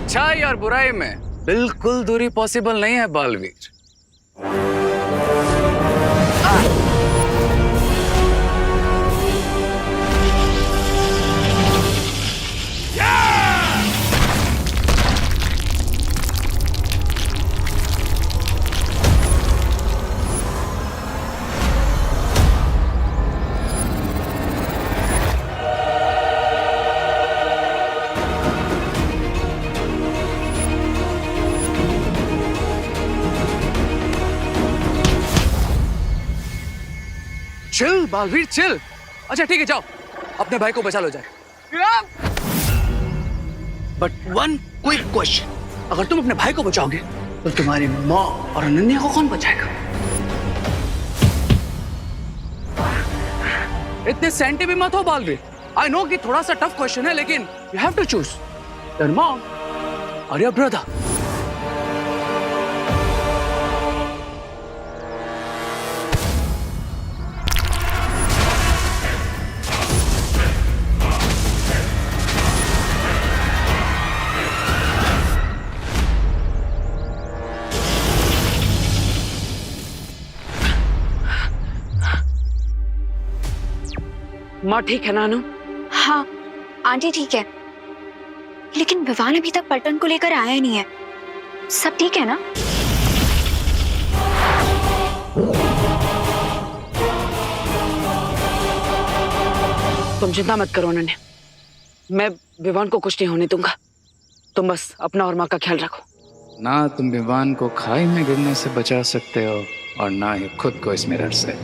अच्छाई और बुराई में बिल्कुल दूरी पॉसिबल नहीं है बालवीर। Chill Baalveer chill. अच्छा ठीक है, जाओ अपने भाई को बचा लो जाए। बट वन क्विक क्वेश्चन, अगर तुम अपने भाई को बचाओगे तो तुम्हारी माँ और अनन्या को कौन बचाएगा? इतने सेंटी भी मत हो बालवीर। आई नो कि थोड़ा सा टफ क्वेश्चन है, लेकिन you have to choose your mom और योर ब्रदर। माँ ठीक है नानू? हाँ आंटी ठीक है, लेकिन विवान अभी तक पलटन को लेकर आया नहीं है। सब ठीक है ना? तुम चिंता मत करो अनन्या, मैं विवान को कुछ नहीं होने दूंगा। तुम बस अपना और माँ का ख्याल रखो। ना तुम विवान को खाई में गिरने से बचा सकते हो और ना ही खुद को इस मिरर से।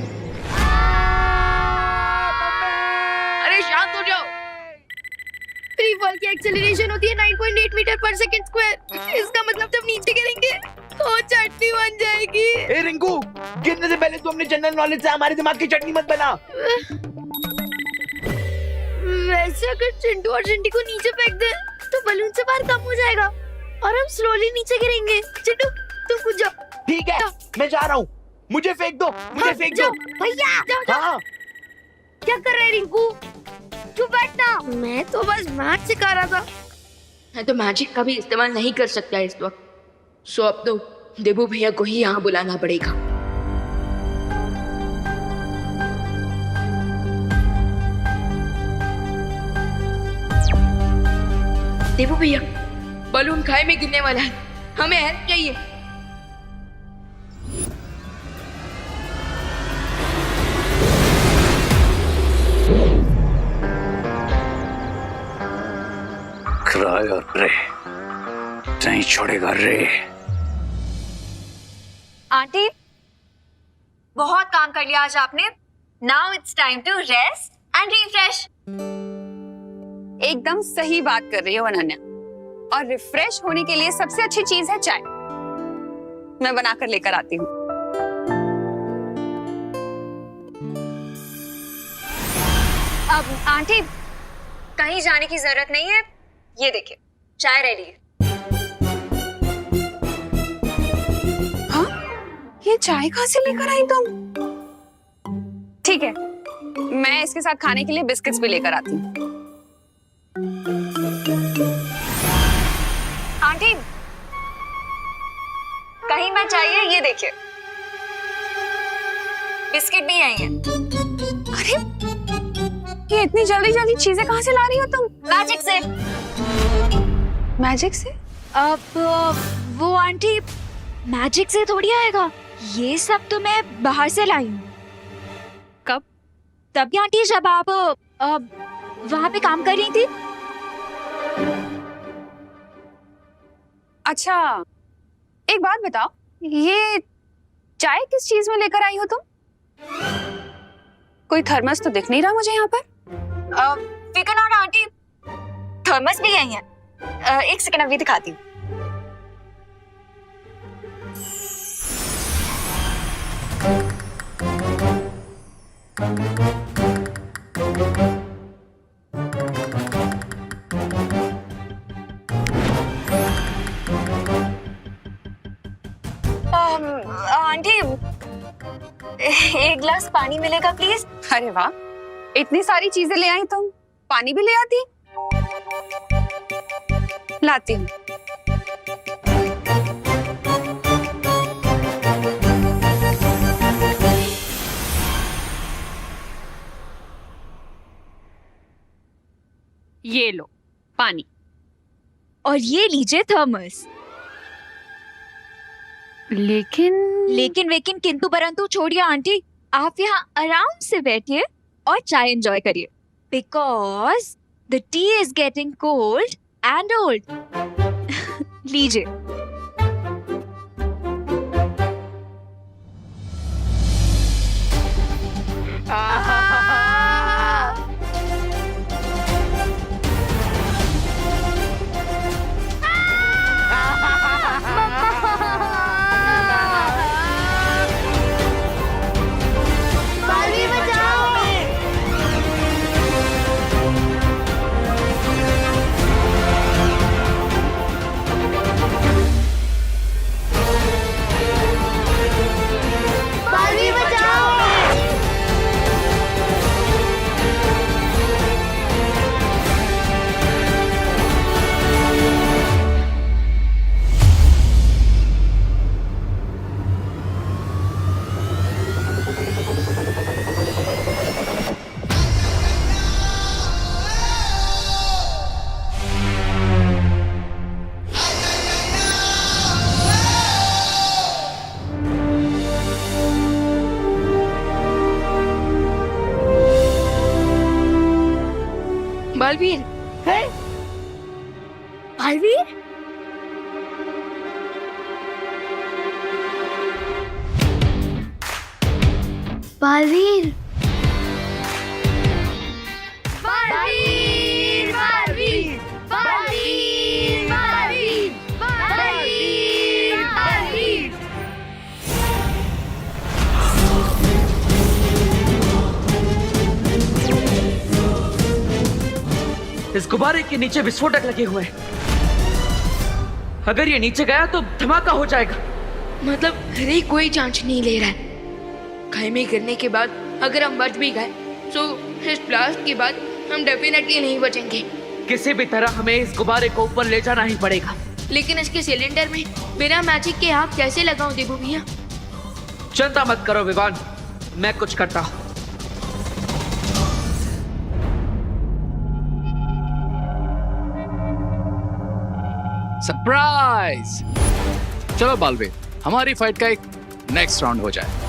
फ्री फॉल की एक्सेलरेशन होती है 9.8 मीटर पर सेकंड स्क्वायर। इसका मतलब जब नीचे गिरेंगे तो चटनी बन जाएगी। ए रिंकू, गिरने से पहले तू अपने जनरल नॉलेज से हमारे दिमाग की चटनी मत बना। वैसे अगर चिंटू और चिंटी को नीचे फेंक दे तो बलून से बाहर कम हो जाएगा और हम स्लोली नीचे गिरेंगे। चिंटू तुम कूद जाओ। ठीक है, मैं जा रहा हूँ। मुझे फेंक दो, मुझे फेंक दो भैया। जाओ। हाँ। क्या कर रहे रिंकू? तू बैठना, मैं तो बस मैथ सिखा रहा था। मैं तो मैजिक का भी इस्तेमाल नहीं कर सकता इस वक्त, सो अब तो देबू भैया को ही यहाँ बुलाना पड़ेगा। देबू भैया, बलून खाई में गिरने वाला है, हमें हेल्प चाहिए। क्राई और प्रे नहीं छोड़ेगा रे। आंटी बहुत काम कर लिया आज आपने। Now it's time to rest and refresh. एकदम सही बात कर रही हो अनन्या, और रिफ्रेश होने के लिए सबसे अच्छी चीज है चाय। मैं बनाकर लेकर आती हूँ। अब आंटी कहीं जाने की जरूरत नहीं है, ये देखिए चाय रेडी है। हाँ, ये चाय कहाँ से लेकर आई तुम? ठीक है, मैं इसके साथ खाने के लिए बिस्किट्स भी लेकर आती हूँ। आंटी कहीं मत जाइए, ये देखिए बिस्किट भी आई हैं। अरे ये इतनी जल्दी जल्दी चीजें कहाँ से ला रही हो तुम? मैजिक से। मैजिक से? अब वो आंटी मैजिक से थोड़ी आएगा, ये सब तो मैं बाहर से लाई हूँ। कब? तभी आंटी जब आप वहाँ पे काम कर रही थी। अच्छा एक बात बताओ, ये चाय किस चीज में लेकर आई हो तुम? कोई थर्मस तो दिख नहीं रहा मुझे यहाँ पर। फिकर नॉट आंटी, थर्मस भी आई है। एक सेकंड अभी दिखाती हूँ। आंटी एक गिलास पानी मिलेगा प्लीज? अरे वाह, इतनी सारी चीजें ले आई तुम, पानी भी ले आती। लाती हूँ। ये लो पानी। और ये लीजिए थर्मस। लेकिन लेकिन किंतु परंतु छोड़िए आंटी, आप यहाँ आराम से बैठिए और चाय एंजॉय करिए, because the T is getting cold and old. लीजिए। बालवीर बचाओ। बालवीर बचाओ। बालवीर, है? बालवीर बालवीर बालवीर बालवीर बालवीर बालवीर बालवीर बालवीर। इस गुब्बारे के नीचे विस्फोटक लगे हुए हैं। अगर ये नीचे गया तो धमाका हो जाएगा। मतलब रे कोई चांस नहीं ले रहा है। खाई गिरने के बाद अगर हम बच भी गए तो इस ब्लास्ट के बाद हम डेफिनेटली नहीं बचेंगे। किसी भी तरह हमें इस गुब्बारे को ऊपर ले जाना ही पड़ेगा। लेकिन इसके सिलेंडर में बिना मैजिक के आग कैसे लगाऊं देबू भैया? चिंता मत करो विवान, मैं कुछ करता हूँ। सरप्राइज। चलो बालवीर, हमारी फाइट का एक नेक्स्ट राउंड हो जाए।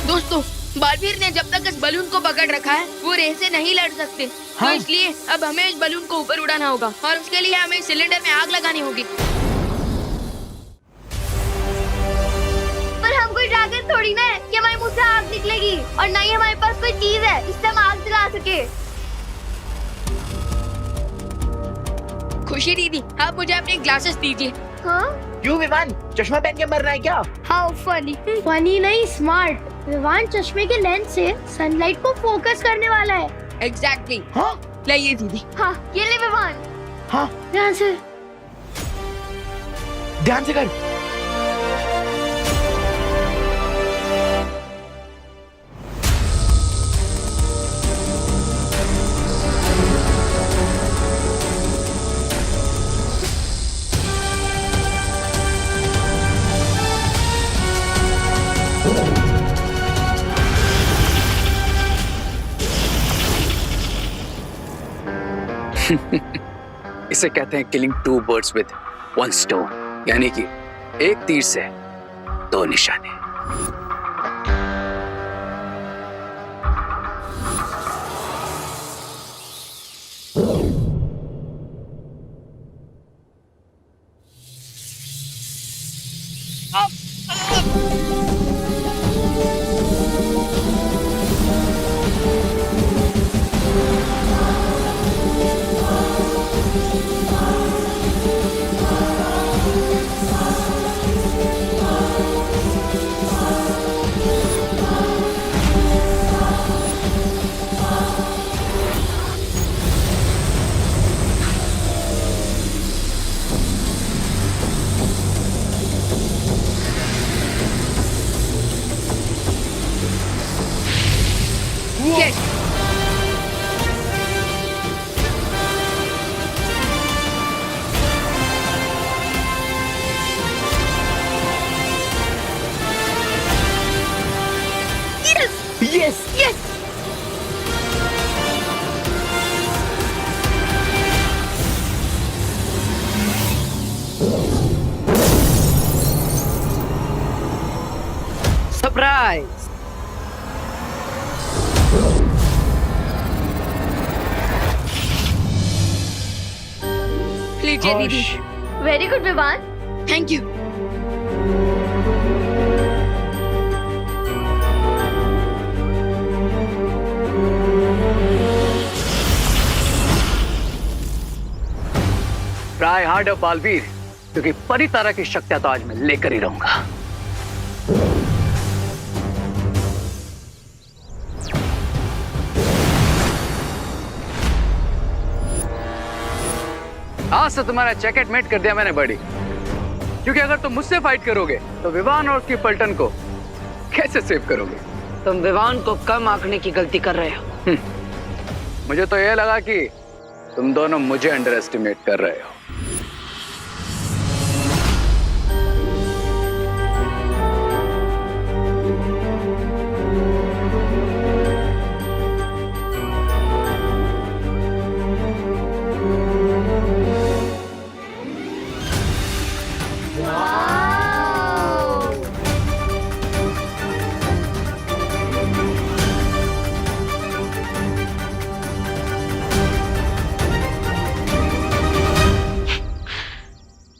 दोस्तों, बालवीर ने जब तक इस बलून को पकड़ रखा है वो रे से नहीं लड़ सकते। हाँ? तो इसलिए अब हमें इस बलून को ऊपर उड़ाना होगा और उसके लिए हमें सिलेंडर में आग लगानी होगी। पर हम कोई ड्रैगन थोड़ी ना है कि हमारे मुंह से आग निकलेगी, और ना ही हमारे पास कोई चीज है जिससे हम आग जला सके। खुशी दीदी, आप मुझे अपने ग्लासेस दीजिए। हाँ? क्यों विवान, चश्मा पहन के मरना है क्या? How funny. फनी नहीं, स्मार्ट। विवान चश्मे के लेंस से सनलाइट को फोकस करने वाला है। एग्जैक्टली। हाँ? लाइए दीदी। हाँ, ये ले विवान। हाँ? ध्यान से। ध्यान से कर। इसे कहते हैं killing two birds with one stone, यानी कि एक तीर से दो निशाने। नाइस। लीजिए दीदी। Very good Vivaan. Thank you. Try harder Baalveer, क्योंकि परी तरह की शक्तियां तो आज मैं लेकर ही रहूंगा। आज से तुम्हारा जैकेट मेट कर दिया मैंने बड़ी, क्योंकि अगर तुम मुझसे फाइट करोगे तो विवान और उसकी पलटन को कैसे सेव करोगे? तुम विवान को कम आंकने की गलती कर रहे हो। मुझे तो यह लगा कि तुम दोनों मुझे अंडर एस्टिमेट कर रहे हो।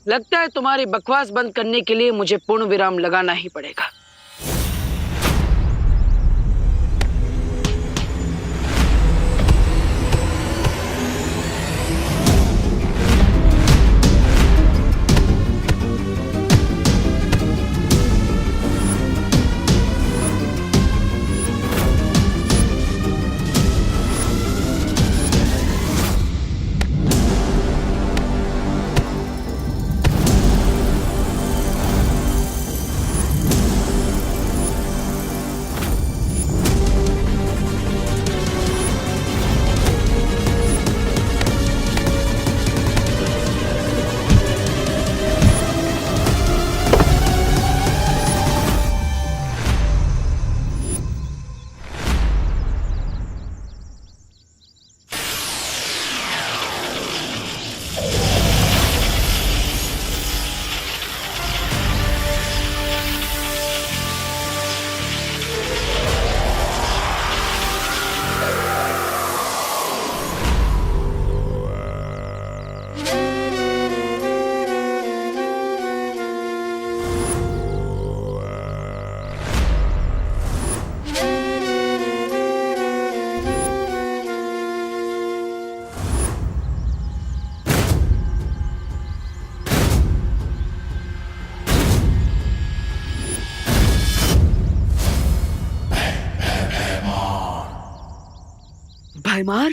लगता है तुम्हारी बकवास बंद करने के लिए मुझे पूर्ण विराम लगाना ही पड़ेगा। भयमार,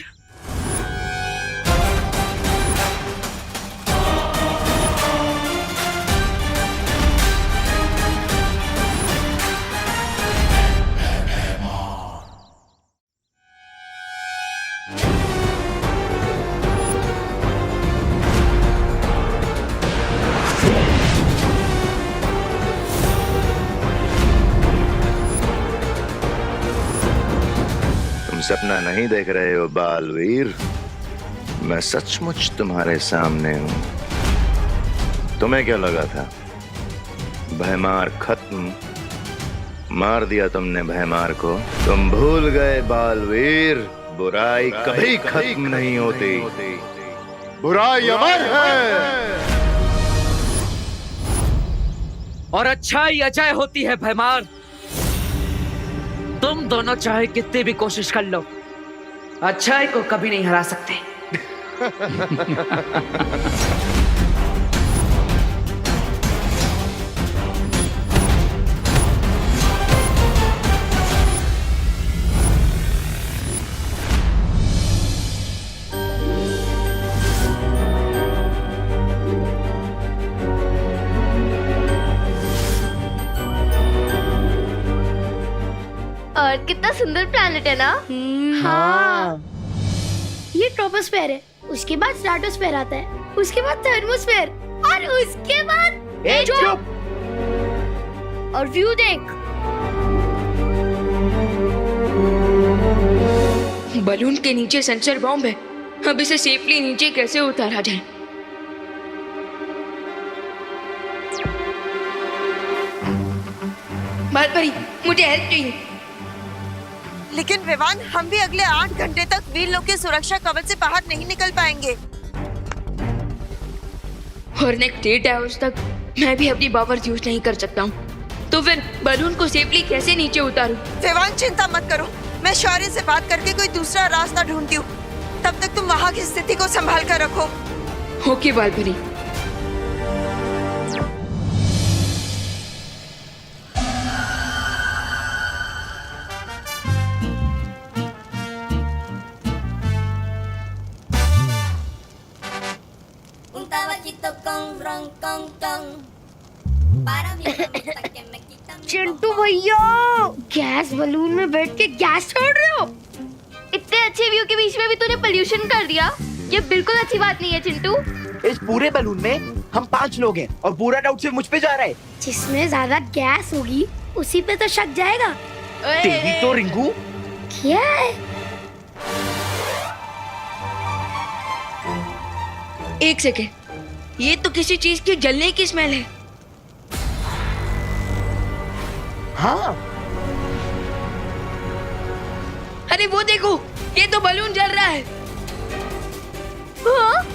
सपना नहीं देख रहे हो बालवीर, मैं सचमुच तुम्हारे सामने हूं। तुम्हें क्या लगा था भयमार खत्म? मार दिया तुमने भयमार को। तुम भूल गए बालवीर, बुराई कभी खत्म नहीं होती, बुराई अमर है। और अच्छाई अजय होती है भयमार। तुम दोनों चाहे कितनी भी कोशिश कर लो, अच्छाई को कभी नहीं हरा सकते। अर्थ कितना सुंदर प्लैनेट है ना। हाँ। ये ट्रोपोस्फेयर है, उसके बाद स्ट्रेटोस्फेयर आता है, उसके बाद थर्मोस्फेयर और उसके बाद चुप। और व्यू देख, बलून के नीचे सेंसर बॉम्ब है। अब इसे सेफली नीचे कैसे उतारा जाए? बालपरी, मुझे हेल्प चाहिए। लेकिन विवान, हम भी अगले 8 घंटे तक वीर लोग के सुरक्षा कवच से बाहर नहीं निकल पाएंगे। और नेक्स्ट 8 आवर्स तक मैं भी अपनी पावर्स यूज नहीं कर सकता हूँ। तो फिर बलून को सेफली कैसे नीचे उतारूं? विवान, चिंता मत करो, मैं शौर्य से बात करके कोई दूसरा रास्ता ढूंढती हूँ। तब तक तुम वहाँ की स्थिति को संभाल कर रखो। ओके बालपरी। चिंटू भैया, गैस बलून में बैठ के गैस छोड़ रहे हो? इतने अच्छे व्यू के बीच में भी तूने पोल्यूशन कर दिया। ये बिल्कुल अच्छी बात नहीं है चिंटू। इस पूरे बलून में हम 5 लोग हैं और पूरा डाउट सिर्फ मुझ पे जा रहा है। जिसमें ज्यादा गैस होगी उसी पे तो शक जाएगा। तेरी तो रिंकू। क्या है? एक सेकेंड, ये तो किसी चीज के जलने की स्मेल है। हाँ, अरे वो देखो, ये तो बलून जल रहा है। हाँ?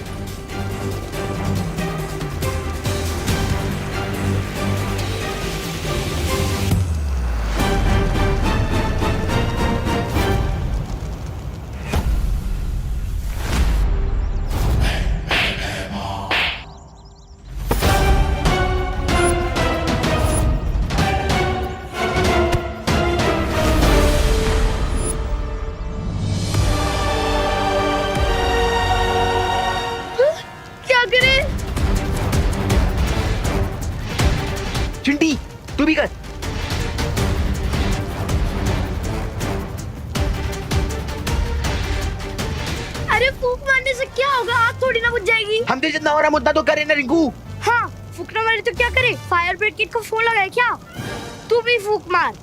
चिंटी तू भी कर। अरे फूंक मारने से क्या होगा? आग थोड़ी ना बुझ जाएगी। हमसे जितना हो रहा मुद्दा तो करे ना रिंकू। हाँ, फूकना मारे तो क्या करे? फायर ब्रिगेड को फोन लगाए क्या? तू भी फूक मार।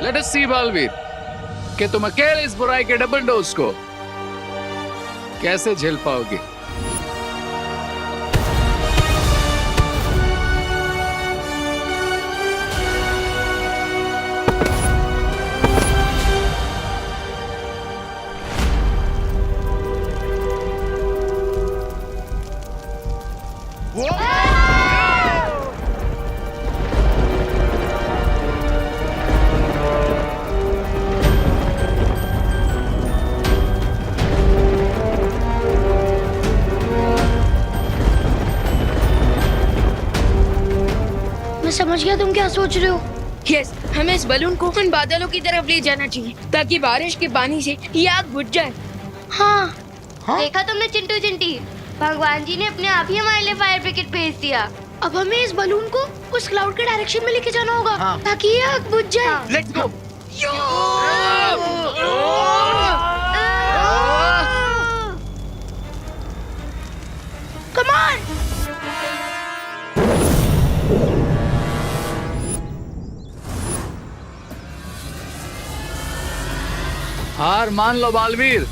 लेट अस सी बालवीर कि तुम अकेले इस बुराई के डबल डोज को कैसे झेल पाओगे। समझ गया तुम क्या सोच रहे हो। यस, हमें इस बलून को उन बादलों की तरफ ले जाना चाहिए ताकि बारिश के पानी से ये आग बुझ जाए। हाँ, देखा तुमने चिंटू चिंटी, भगवान जी ने अपने आप ही हमारे लिए फायर ब्रिगेड भेज दिया। अब हमें इस बलून को उस क्लाउड के डायरेक्शन में लेके जाना होगा। हाँ। ताकि ये आग बुझ जाए। Let's go. Come on. हार मान लो बालवीर।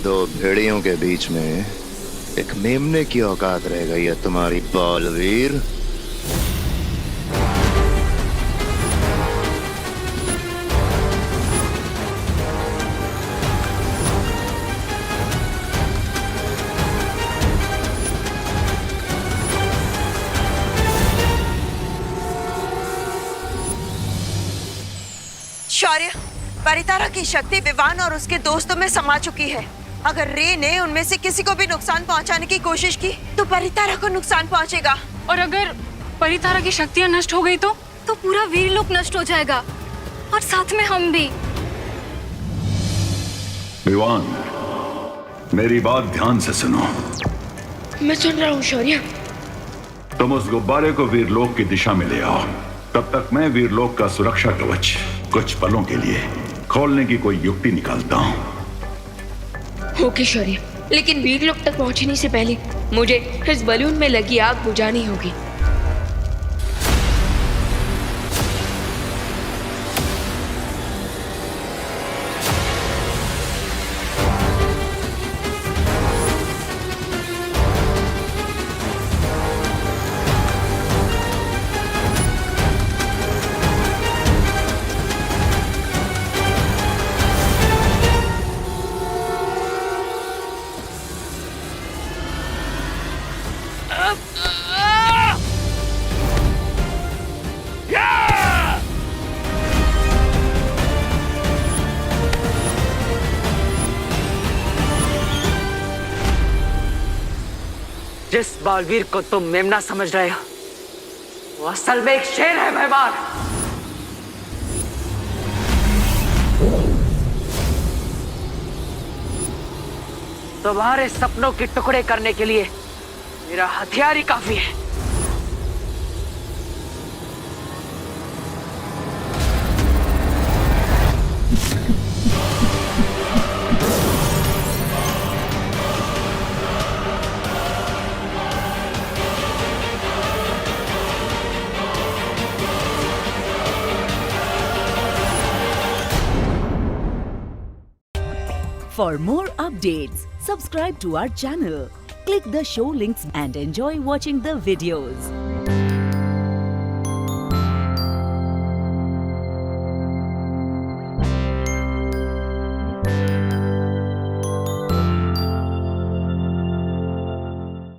दो भेड़ियों के बीच में एक मेमने की औकात रह गई है तुम्हारी बालवीर। शौर्य, परितारा की शक्ति विवान और उसके दोस्तों में समा चुकी है। अगर रे ने उनमें से किसी को भी नुकसान पहुंचाने की कोशिश की तो परितारा को नुकसान पहुंचेगा। और अगर परितारा की शक्तियां नष्ट हो गई तो पूरा वीरलोक नष्ट हो जाएगा और साथ में हम भी। विवान, मेरी बात ध्यान से सुनो। मैं सुन रहा हूँ शौर्य। तुम उस गुब्बारे को वीरलोक की दिशा में ले आओ। तब तक मैं वीरलोक का सुरक्षा कवच कुछ पलों के लिए खोलने की कोई युक्ति निकालता हूँ। ओके शौर्य। लेकिन वीर लोग तक पहुंचने से पहले मुझे इस बलून में लगी आग बुझानी होगी। जिस बालवीर को तुम मेमना समझ रहे हो वो असल में एक शेर है भैमार। तुम्हारे सपनों के टुकड़े करने के लिए मेरा हथियार ही काफी है। For more updates, subscribe to our channel, click the show links and enjoy watching the videos.